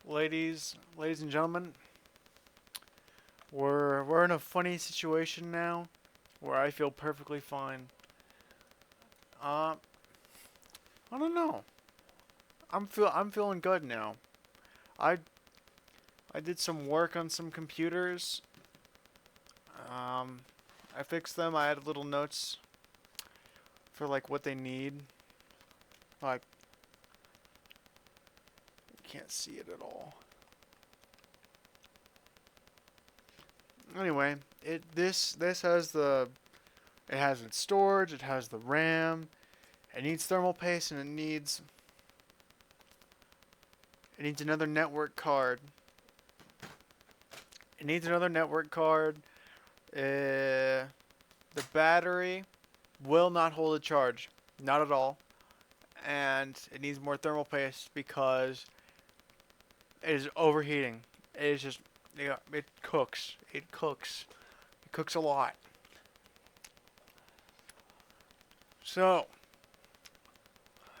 ladies and gentlemen, we're in a funny situation now, where I feel perfectly fine. Uh, I don't know. I'm feeling good now. I I did some work on some computers. Um, I fixed them. I added little notes for like what they need. Like, you can't see it at all. Anyway, this has the it has its storage. It has the RAM. It needs thermal paste, and it needs another network card. It needs another network card. The battery will not hold a charge, not at all, and it needs more thermal paste because it is overheating. It is just, yeah, it cooks. It cooks. It cooks a lot. So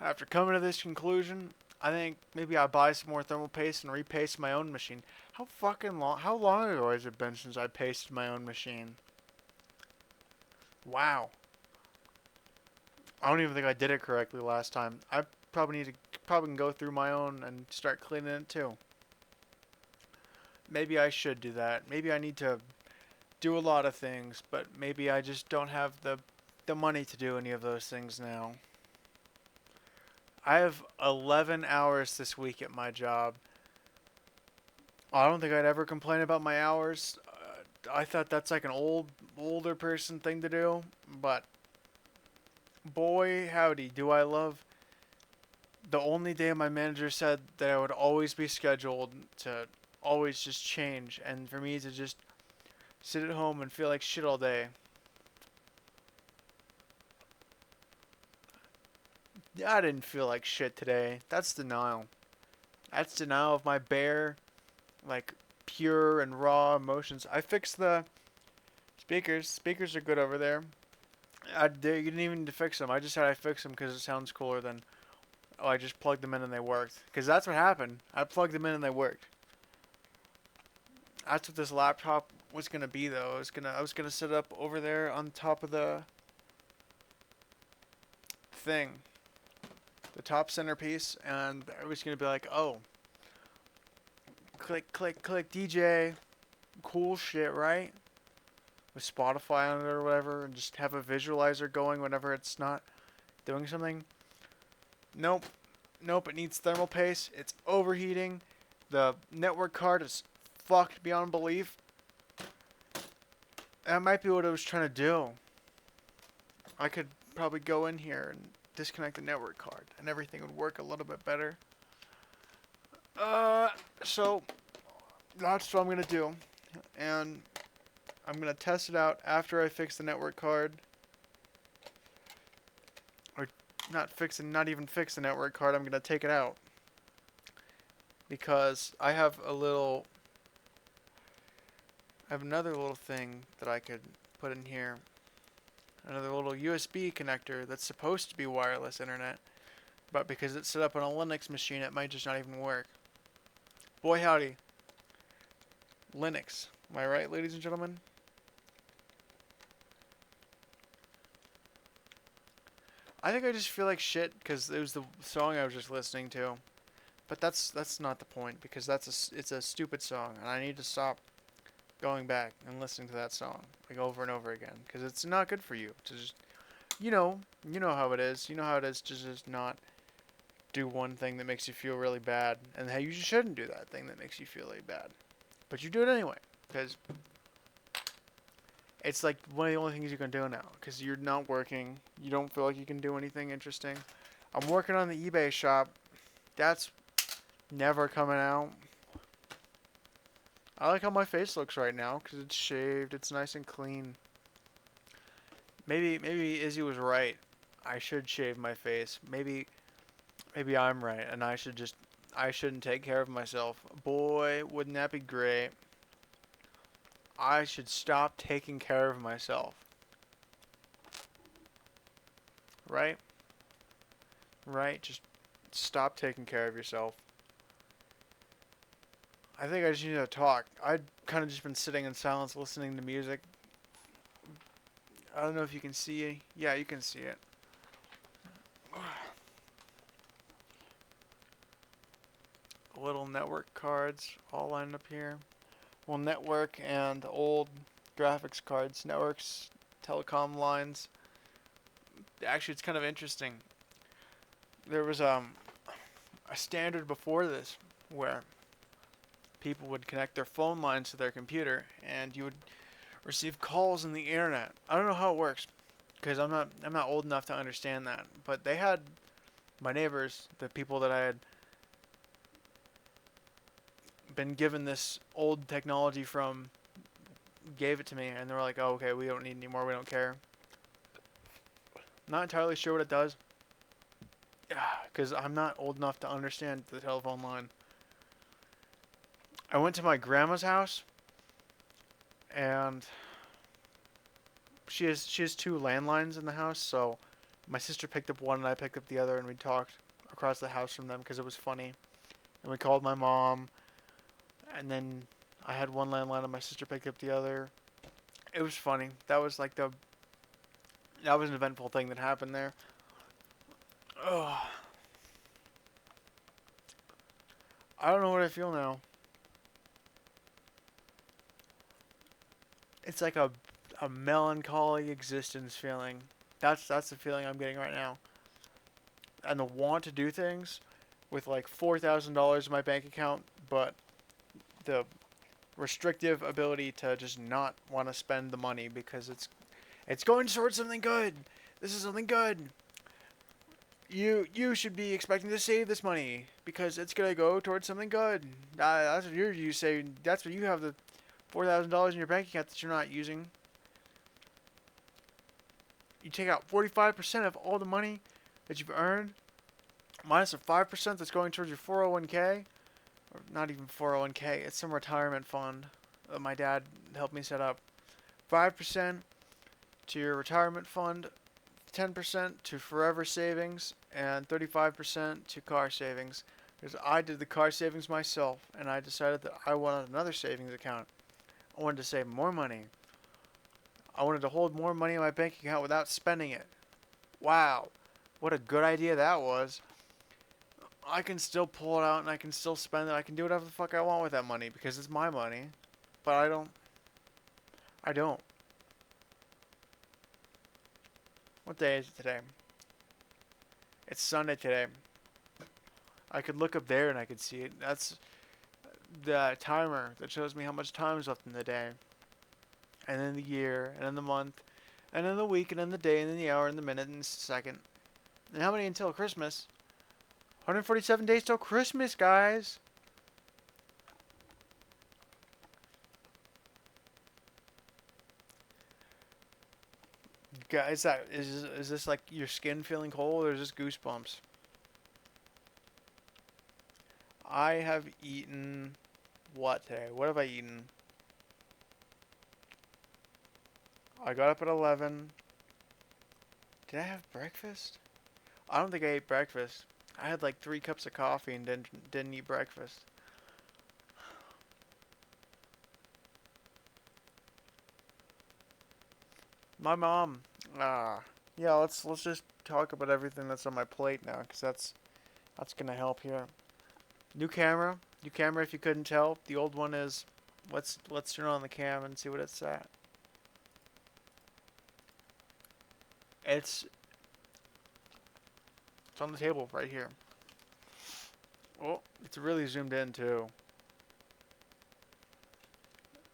after coming to this conclusion, I think maybe I buy some more thermal paste and repaste my own machine. How fucking long? How long ago has it been since I pasted my own machine? Wow. I don't even think I did it correctly last time. I probably can go through my own and start cleaning it too. Maybe I should do that. Maybe I need to do a lot of things, but maybe I just don't have the money to do any of those things now. I have 11 hours this week at my job. I don't think I'd ever complain about my hours. I thought that's like an older person thing to do, but boy howdy, do I love the only day my manager said that I would always be scheduled to always just change, and for me to just sit at home and feel like shit all day. I didn't feel like shit today. That's denial. That's denial of my bare, like, pure and raw emotions. I fixed the speakers. Speakers are good over there. You didn't even need to fix them. I just had I fix them because it sounds cooler than, oh, I just plugged them in and they worked. Because that's what happened. I plugged them in and they worked. That's what this laptop was gonna be though. I was gonna sit up over there on top of the thing, the top centerpiece, and I was gonna be like, oh, click, click, click, DJ, cool shit, right? With Spotify on it or whatever, and just have a visualizer going whenever it's not doing something. Nope, nope. It needs thermal paste. It's overheating. The network card is fucked beyond belief. That might be what I was trying to do. I could probably go in here and disconnect the network card, and everything would work a little bit better. Uh, so that's what I'm gonna do, and I'm gonna test it out after I fix the network card, or not even fix the network card. I'm gonna take it out because I have another little thing that I could put in here, another little USB connector that's supposed to be wireless internet, but because it's set up on a Linux machine, it might just not even work. Boy howdy, Linux. Am I right, ladies and gentlemen? I think I just feel like shit because it was the song I was just listening to. But that's not the point because it's a stupid song and I need to stop going back and listening to that song like over and over again because it's not good for you to just you know how it is. You know how it is to just not do one thing that makes you feel really bad, and how you shouldn't do that thing that makes you feel really bad. But you do it anyway because it's like one of the only things you can do now because you're not working. You don't feel like you can do anything interesting. I'm working on the eBay shop. That's never coming out. I like how my face looks right now because it's shaved. It's nice and clean. Maybe Izzy was right. I should shave my face. Maybe I'm right, and I shouldn't take care of myself. Boy, wouldn't that be great? I should stop taking care of myself. Right? Right? Just stop taking care of yourself. I think I just need to talk. I'd kind of just been sitting in silence listening to music. I don't know if you can see it. Yeah, you can see it. Little network cards all lined up here. Well, network and old graphics cards. Networks, telecom lines. Actually, it's kind of interesting. There was a standard before this where people would connect their phone lines to their computer and you would receive calls on the internet. I don't know how it works because I'm not old enough to understand that. But they had my neighbors, the people that I had been given this old technology from, gave it to me, and they were like, "Oh, okay, we don't need any more. We don't care." Not entirely sure what it does, because I'm not old enough to understand the telephone line. I went to my grandma's house, and she has two landlines in the house, so my sister picked up one and I picked up the other, and we talked across the house from them because it was funny. And we called my mom, and then I had one landline and my sister picked up the other. It was funny. That was an eventful thing that happened there. Ugh. I don't know what I feel now. It's like a melancholy existence feeling. That's the feeling I'm getting right now. And the want to do things with like $4,000 in my bank account, but the restrictive ability to just not want to spend the money because it's going towards something good. This is something good. You should be expecting to save this money because it's gonna go towards something good. That's what you say. That's what you have the $4,000 in your bank account that you're not using. You take out 45% of all the money that you've earned, minus the 5% that's going towards your 401k, or not even 401k. It's some retirement fund that my dad helped me set up. 5% to your retirement fund, 10% to forever savings, and 35% to car savings. Because I did the car savings myself, and I decided that I wanted another savings account. I wanted to save more money. I wanted to hold more money in my bank account without spending it. Wow, what a good idea that was. I can still pull it out and I can still spend it. I can do whatever the fuck I want with that money because it's my money. But I don't. I don't. What day is it today? It's Sunday today. I could look up there and I could see it. That's the timer that shows me how much time is left in the day. And then the year, and then the month, and then the week, and then the day, and then the hour, and the minute, and the second. And how many until Christmas? 147 days till Christmas, guys. Guys, is this like your skin feeling cold, or is this goosebumps? I have eaten what today? What have I eaten? I got up at 11. Did I have breakfast? I don't think I ate breakfast. I had like 3 cups of coffee and didn't eat breakfast. My mom. Ah, yeah. Let's just talk about everything that's on my plate now, cause that's gonna help here. New camera. New camera. If you couldn't tell, the old one is. Let's turn on the cam and see what it's at. It's it's on the table right here. Oh, it's really zoomed in too.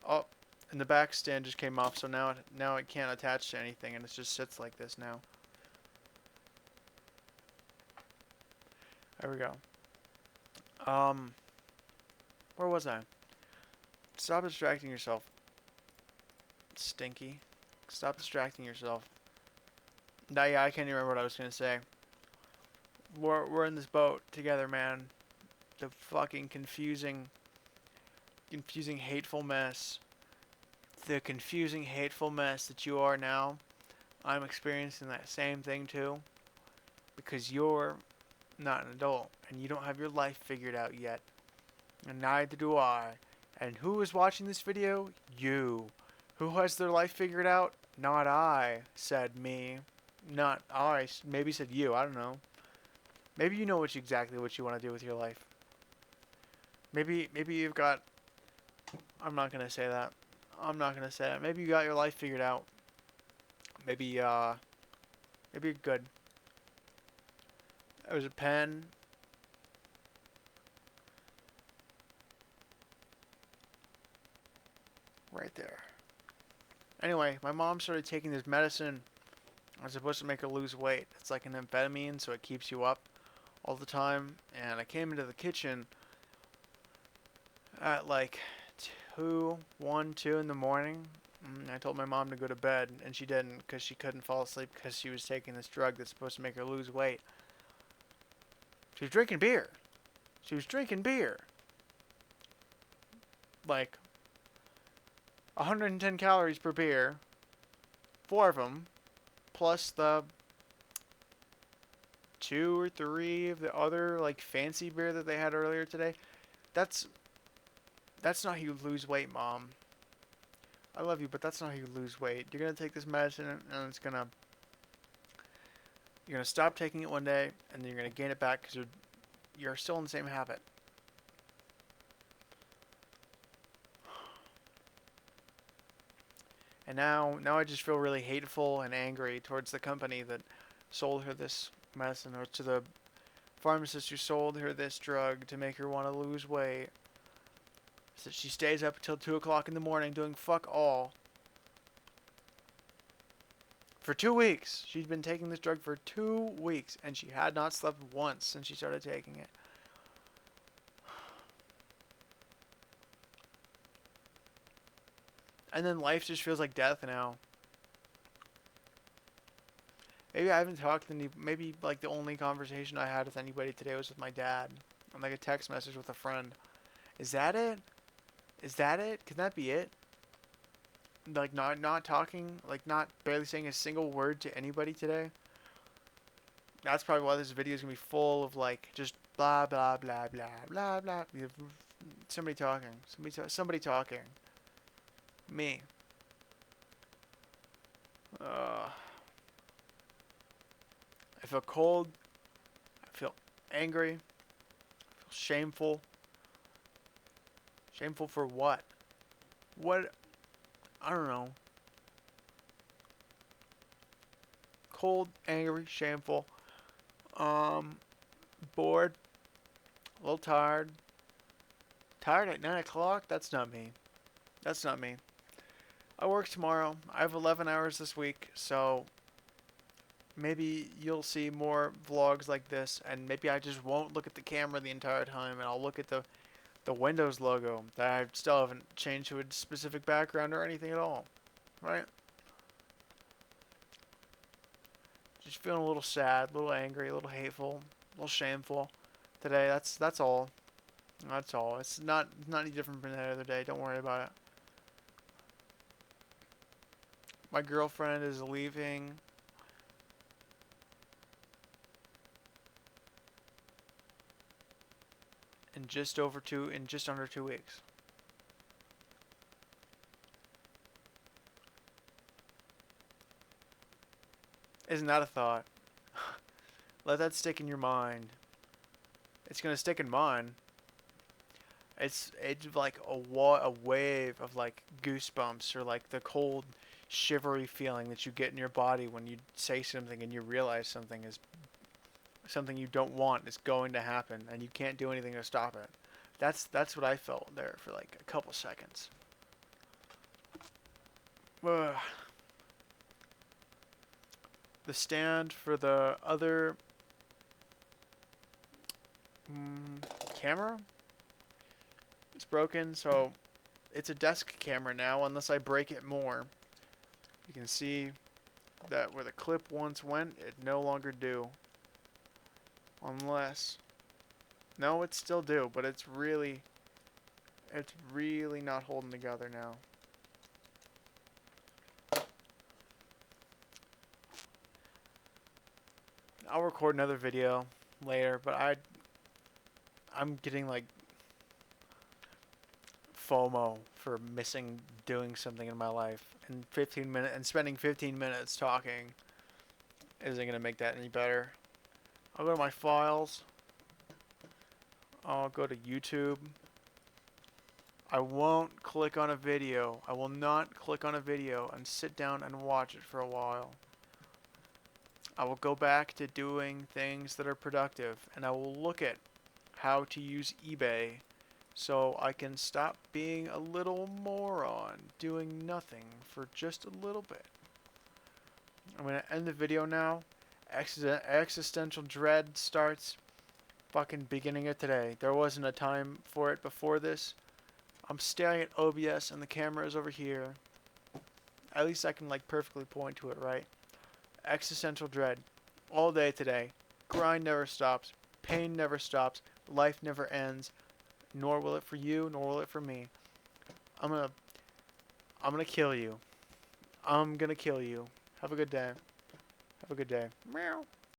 Oh, and the back stand just came off, so now it can't attach to anything, and it just sits like this now. There we go. Um, where was I? Stop distracting yourself. Stinky. Stop distracting yourself. Nah, yeah, I can't even remember what I was gonna say. We're in this boat together, man. The fucking confusing, hateful mess. The confusing, hateful mess that you are now. I'm experiencing that same thing too. Because you're not an adult and you don't have your life figured out yet. And neither do I. And who is watching this video? You. Who has their life figured out? Not I, said me. Not I. Maybe said you. I don't know. Maybe you know exactly what you want to do with your life. Maybe you've got. I'm not gonna say that. I'm not gonna say that. Maybe you got your life figured out. Maybe maybe you're good. There's a pen. Right there. Anyway, my mom started taking this medicine. It's supposed to make her lose weight. It's like an amphetamine, so it keeps you up all the time. And I came into the kitchen at like 2 in the morning. I told my mom to go to bed, and she didn't because she couldn't fall asleep because she was taking this drug that's supposed to make her lose weight. She was drinking beer. She was drinking beer. Like 110 calories per beer. 4 of them. Plus the 2 or 3 of the other like fancy beer that they had earlier today. That's not how you lose weight, Mom. I love you, but that's not how you lose weight. You're gonna take this medicine and you're gonna stop taking it one day, and then you're gonna gain it back because you're still in the same habit. And now I just feel really hateful and angry towards the company that sold her this medicine, or to the pharmacist who sold her this drug to make her want to lose weight. So she stays up until 2 o'clock in the morning doing fuck all. For 2 weeks. She'd been taking this drug for 2 weeks, and she had not slept once since she started taking it. And then life just feels like death now. Maybe I haven't talked to maybe like the only conversation I had with anybody today was with my dad. On like a text message with a friend. Is that it? Is that it? Can that be it? Like not talking, like not barely saying a single word to anybody today. That's probably why this video is gonna be full of like just blah blah blah blah blah blah. Somebody talking. Somebody talking. Me. I feel cold. I feel angry. I feel shameful. Shameful for what? What? I don't know. Cold, angry, shameful. Bored. A little tired. Tired at 9 o'clock? That's not me. That's not me. I work tomorrow. I have 11 hours this week, so maybe you'll see more vlogs like this, and maybe I just won't look at the camera the entire time, and I'll look at the Windows logo that I still haven't changed to a specific background or anything at all, right? Just feeling a little sad, a little angry, a little hateful, a little shameful today. That's all. That's all. It's not any different from the other day. Don't worry about it. My girlfriend is leaving in just under 2 weeks. Isn't that a thought? Let that stick in your mind. It's gonna stick in mine. It's like a wave of like goosebumps, or like the cold, shivery feeling that you get in your body when you say something and you realize something you don't want is going to happen, and you can't do anything to stop it. That's what I felt there for like a couple seconds. Ugh. The stand for the other camera is broken, so it's a desk camera now unless I break it more. You can see that where the clip once went, it no longer do. Unless, no, it's still do, but it's really not holding together now. I'll record another video later, but I'm getting like FOMO for missing doing something in my life, and 15 minutes and spending 15 minutes talking isn't gonna make that any better. I'll go to my files. I'll go to YouTube. I won't click on a video. I will not click on a video and sit down and watch it for a while. I will go back to doing things that are productive, and I will look at how to use eBay so I can stop being a little moron doing nothing for just a little bit. I'm going to end the video now. Existential dread starts fucking beginning of today. There wasn't a time for it before this. I'm staring at OBS and the camera is over here. At least I can like perfectly point to it, right? Existential dread. All day today. Grind never stops. Pain never stops. Life never ends. Nor will it for you, nor will it for me. I'm gonna kill you. I'm gonna kill you. Have a good day. Have a good day. Meow.